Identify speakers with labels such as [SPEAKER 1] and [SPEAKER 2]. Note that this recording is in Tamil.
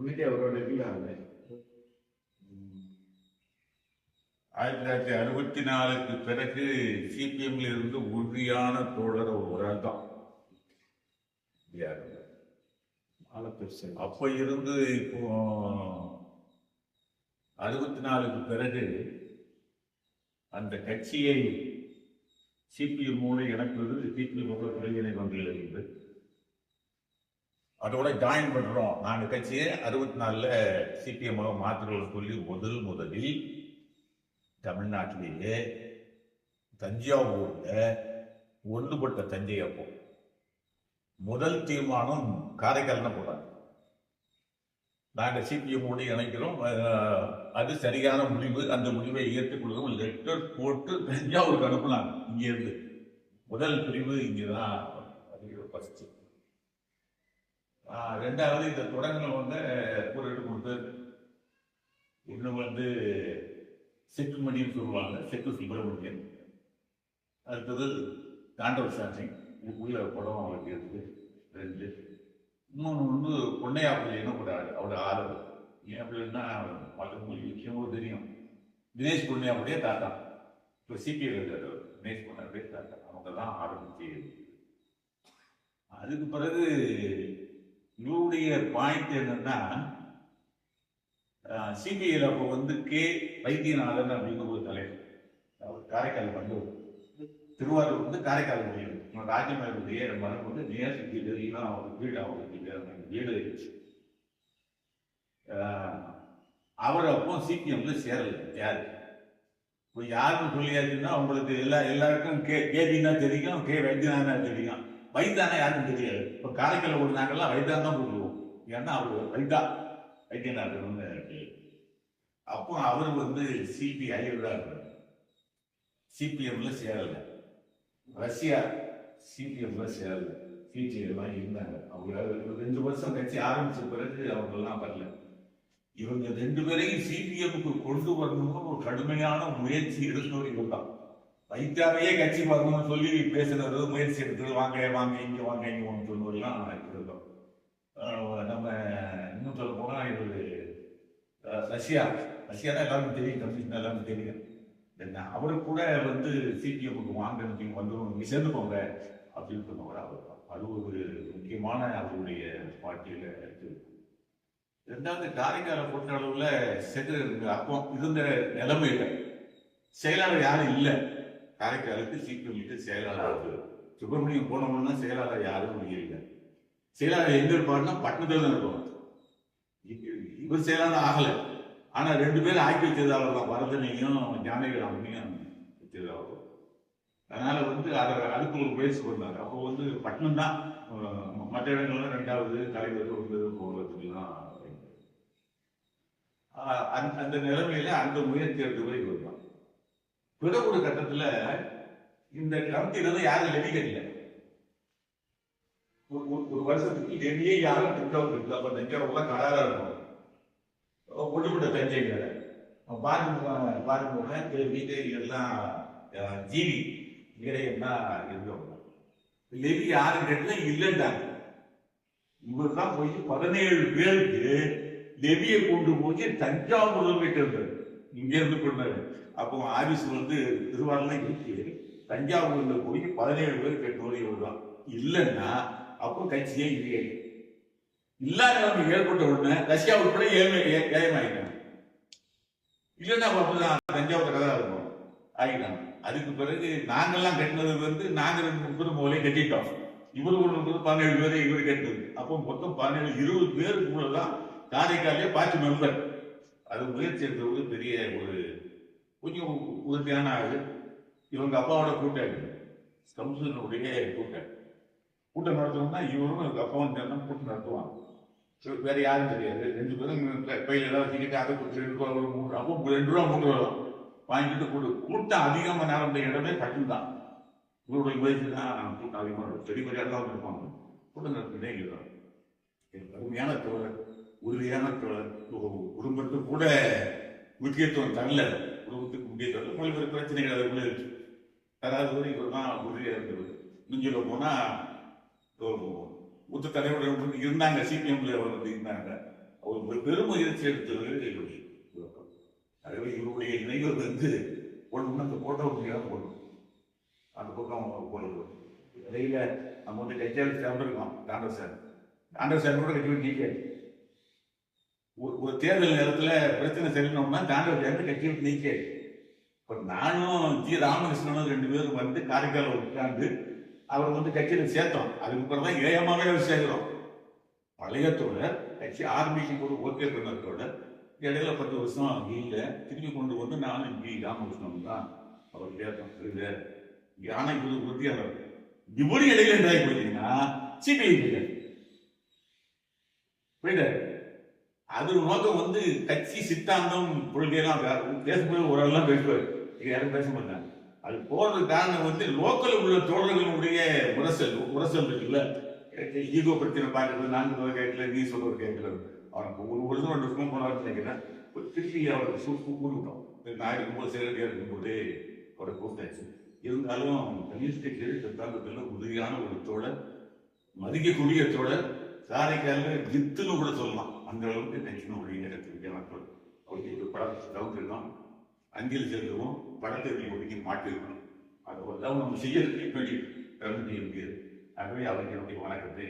[SPEAKER 1] வீட்டை அவரோட இல்லை.
[SPEAKER 2] 1964க்கு பிறகு சிபிஎம்ல இருந்து உறுதியான தோழர் ஒரு ஆள் தான். அப்ப இருந்து இப்போ 64க்கு பிறகு அந்த கட்சியை சிபிஎம் மூலம் இணைப்பது சிபிஎம் இளைஞரை வந்திலிருந்து அதோட ஜாயின் பண்றோம். நாங்க கட்சியை 64ல சிபிஎம் மாற்றுவோம் சொல்லி முதலில் தமிழ்நாட்டிலேயே தஞ்சாவூர்ல ஒன்றுபட்ட தஞ்சை அப்போ முதல் தீர்மானம் காரைக்கால்னு போட்டாங்க. நாங்க சிபிஎம் இணைக்கிறோம், அது சரியான முடிவு, அந்த முடிவை ஏற்றுக்கொள்ளும் லெட்டர் போட்டு தஞ்சாவூருக்கு அனுப்புனாங்க. இங்கிருந்து முதல் பிரிவு இங்கதான். ஃபர்ஸ்ட் ரெண்டாவது இந்த தொடங்கின ஒரு இடம் கொடுத்து இன்னும் செக்குமணின்னு சொல்லுவாங்க, செக்கு சுப்பிரமணியன். அடுத்தது தாண்டவ சாசிங் உள்ள படம் அவருக்கு இருக்குது 2. இன்னொன்று பொன்னையா பிள்ளைன்னு கூட அவரோட ஆதரவு. ஏன் அப்படின்னா மொழி விஷயமும் தெரியும். தினேஷ் பொன்னையாவுடைய தாத்தா, இப்போ சிபிஐ தினேஷ் பொன்னையாவுடைய தாத்தா, அவங்க தான் ஆரம்பிச்சு. அதுக்கு பிறகு இவருடைய பாயிண்ட் என்னன்னா, சிபிஐல அப்போ கே வைத்தியநாதன் அப்படின்னு ஒரு தலைவர், அவர் காரைக்கால் வந்தவர். திருவாரூர் காரைக்கால் முடியும் ராஜமேலுடைய மரபு நேர் வீடு அவருக்கு வீடு அவர் அப்போ சிபிஎம்ல சேரல. யாரு இப்போ யாருன்னு சொல்லியாச்சுன்னா அவங்களுக்கு எல்லாருக்கும் கேபின்னா தெரியும், கே வைத்தியநாதனா தெரியும். வைத்தானா யாருக்கும் தெரியாது. இப்போ காரைக்கால் ஓடுனாங்கலாம் வைத்தான் தான் கூப்பிடுவோம். ஏன்னா அவர் வைத்தியநாதன். அப்போ அவர் சிபிஐ சிபிஎம்ல சேரல. ரஷ்யா சிபிஎம்ல சேரல, சிபிஐலாம் இருந்தாங்க. அவங்க 2 வருஷம் கட்சி ஆரம்பிச்ச பிறகு அவங்கெல்லாம் வரல. இவங்க 2 பேரையும் சிபிஎம்க்கு கொண்டு வரணும்னு ஒரு கடுமையான முயற்சி எடுத்தவர் இவர் தான். வைத்தாரையே கட்சி வரணும்னு சொல்லி பேசுறது, முயற்சி எடுத்தது, வாங்க வாங்க இங்க வாங்க இங்க சொன்னதெல்லாம் இருந்தோம். நம்ம இன்னும் சொல்ல போனா இவர் ரஷ்யா தான் எல்லாருக்கும் தெரியும், கம்யூனிஸ்ட் எல்லாருக்கும் தெரியும். அவரு கூட சிபிஎம்க்கு வாங்க வந்து சேர்ந்து போங்க அப்படின்னு சொன்னவர் அவர் தான். அது ஒரு முக்கியமான அவருடைய பார்ட்டியில இருக்கு. 2வது காரைக்காலை பொறுத்த அளவுல அப்போ இருந்த நிலைமையில செயலாளர் யாரும் இல்லை. காரைக்காலுக்கு சிபிஎம்க்கு செயலாளர் சுப்பிரமணியம் போனவங்கன்னா செயலாளர் யாரும் இல்லை. செயலாளர் எங்க இருப்பாருன்னா பட்டணத்துல தான் இருப்பாங்க. இவர் செயலாளர் ஆகல. ஆனா 2 பேரும் ஆக்கி வச்சதாளர் தான், வரதனையும் ஞானகிராமனையும் வச்சதாளர். அதனால அதுக்கு ஒரு முயற்சி பண்ணாரு. அப்போ பட்டணம் தான், மற்ற இடங்கள்லாம் 2வது தலைவர் போகிறதுக்குலாம். அந்த நிலைமையில அந்த முயற்சி எடுத்து இவர் தான். பிறகு ஒரு கட்டத்துல இந்த கமிட்டியில யாரும் லெவி கட்டல. ஒரு வருஷத்துக்கு லெவியே யாரும் திட்டம் இருக்கு. அப்ப தஞ்சாவூர்லாம் கடாரா இருக்கும். ஒட்டுப்பட்ட தஞ்சை பாருங்க வீடு எல்லாம் ஜீவி இடையெல்லாம் இருந்தவங்க. லெவி யாரும் கேட்டல இல்லைன்றாங்க. இவர் தான் போய் 17 பேருக்கு லெவியை கொண்டு போய் தஞ்சாவூர் வைக்கிறது. இங்க இருந்து கொண்டாரு. அப்போ ஆபீஸ் திருவாரூர்ல இருக்கு. தஞ்சாவூர்ல போய் 17 பேர் கேட்டவர் இவர் தான். இல்லைன்னா அப்போ கட்சியே இல்லையே. இல்லாத ஏற்பட்ட உடனே ரஷ்யா உட்பட ஏமாயிட்டாங்க. இல்லைன்னா அப்படிதான் தஞ்சாவூர் கதை இருக்கும் ஆகிட்டாங்க. அதுக்கு பிறகு நாங்கெல்லாம் கட்டினது நாங்க 30 போலே கட்டிட்டோம். இவரு 17 பேர் இவரு கட்டினது. அப்போ மொத்தம் 17-20 பேருக்கு தான் காரைக்காலே பார்ட்டி மெம்பர். அது முயற்சி எடுத்தவங்க பெரிய ஒரு கொஞ்சம் உறுதியான ஆளு. இவங்க அப்பாவோட கூட்டாளி, கமிஷனருடைய கூட்டம் நடத்தணும்னா இவரும் அப்பாவும் சேர்ந்தா கூட்டம் நடத்துவாங்க. வேற யாரும் தெரியாது. 2 பேரும் கையில ஏதாவது வச்சுக்கிட்டு அதை கொடுத்து 2 ரூபா 3 அப்போ 2 ரூபா 3 ரூபா வாங்கிட்டு கூட்டம் அதிகமாக நடந்த இடமே பட்டம் தான். இவருடைய முயற்சி தான் கூட்டம் அதிகமாக இருக்கும். பெரிய பெரிய இடத்துல இருப்பாங்க. கூட்டம் நடத்துனே இதுதான். அருமையான தோழர், உறுதியான தோழர். குடும்பத்துக்கு கூட முக்கியத்துவம் தரல. குடும்பத்துக்கு முக்கியத்துவம் மொழிபெயர் பிரச்சனைகள் அதுக்குள்ள இருக்கு. அதாவது இவர் தான் உறுதியாக இருக்கிறது. இன்னும் போனா மூத்த தலைவர்கள் இருந்தாங்க, சிபிஎம்ல இருந்தாங்க. அவர் ஒரு பெருமுயற்சி எடுத்தவர். ஆகவே இவருடைய நினைவு போடணும்னா அந்த போட்டோ முடியாத போடணும். அந்த பக்கம் போடுறது இடையில நம்ம கட்சியால் சேர்ந்துருக்கோம். காங்கிரஸ் சார் கூட கட்சி நீக்க ஒரு தேர்தல் நேரத்தில் பிரச்சனை சரினோம்னா காங்கிரஸ் சேர்ந்து கட்சியை நீக்க. இப்போ நானும் ஜி ராமகிருஷ்ணனும் 2 பேரும் காரைக்கால உட்கார்ந்து அவர் கட்சியில சேர்த்தோம். அதுக்கப்புறம் தான் ஏமாவே சேர்க்கிறோம். பழைய தோழர் கட்சி ஆரம்பிக்கும் போது ஓகே பண்ண தோழர் இடையில 10 வருஷம் இல்லை திரும்பி கொண்டு நானும் ஜி ராமகிருஷ்ணன் தான் அவர் சேர்த்தோம். யானைக்கு உறுதியாளர் இப்படி இடையில என்ன போயிட்டீங்கன்னா சிபிஐ போயிட்டாரு. அது நோக்கம் கட்சி சித்தாந்தம் கொள்கையெல்லாம் பேசும்போது ஒரு ஆள்லாம் பேசுவார், யாரும் பேச மாட்டாங்க. அது போறது காரணம் லோக்கல் உள்ள தோழர்களுடைய முரசல் இருக்குல்ல, ஈகோ பிரச்சனை பார்க்கறது, நான்கு கேட்கல, நீ சொல்றது கேட்கல. அவனுக்கு ஒரு வருஷம் 2 வருஷம் போனான்னு நினைக்கிறேன். திருப்பி அவருக்கு கூப்பிட்டோம். நான் இருக்கும்போது சேரடியா இருக்கும்போது அவரை கூப்பிட்டாச்சு. இருந்தாலும் கம்யூனிஸ்ட் கட்சியில் சித்தாந்தத்தில் உறுதியான ஒரு தோழர், மதிக்கக்கூடிய தோழர், காரைக்காலில் வித்துன்னு கூட சொல்லலாம். அந்த அளவுக்கு கட்சியினுடைய இடத்துக்கான தோழர். அவருக்கு படத்தை தவிர்த்துருக்கோம், அங்கில் சேர்க்கவும் படத்தை ஒதுக்கி மாற்றிருக்கணும். அதை நம்ம செய்ய வேண்டிய முடியாது. ஆகவே அவருக்கு என்னுடைய வணக்கத்தை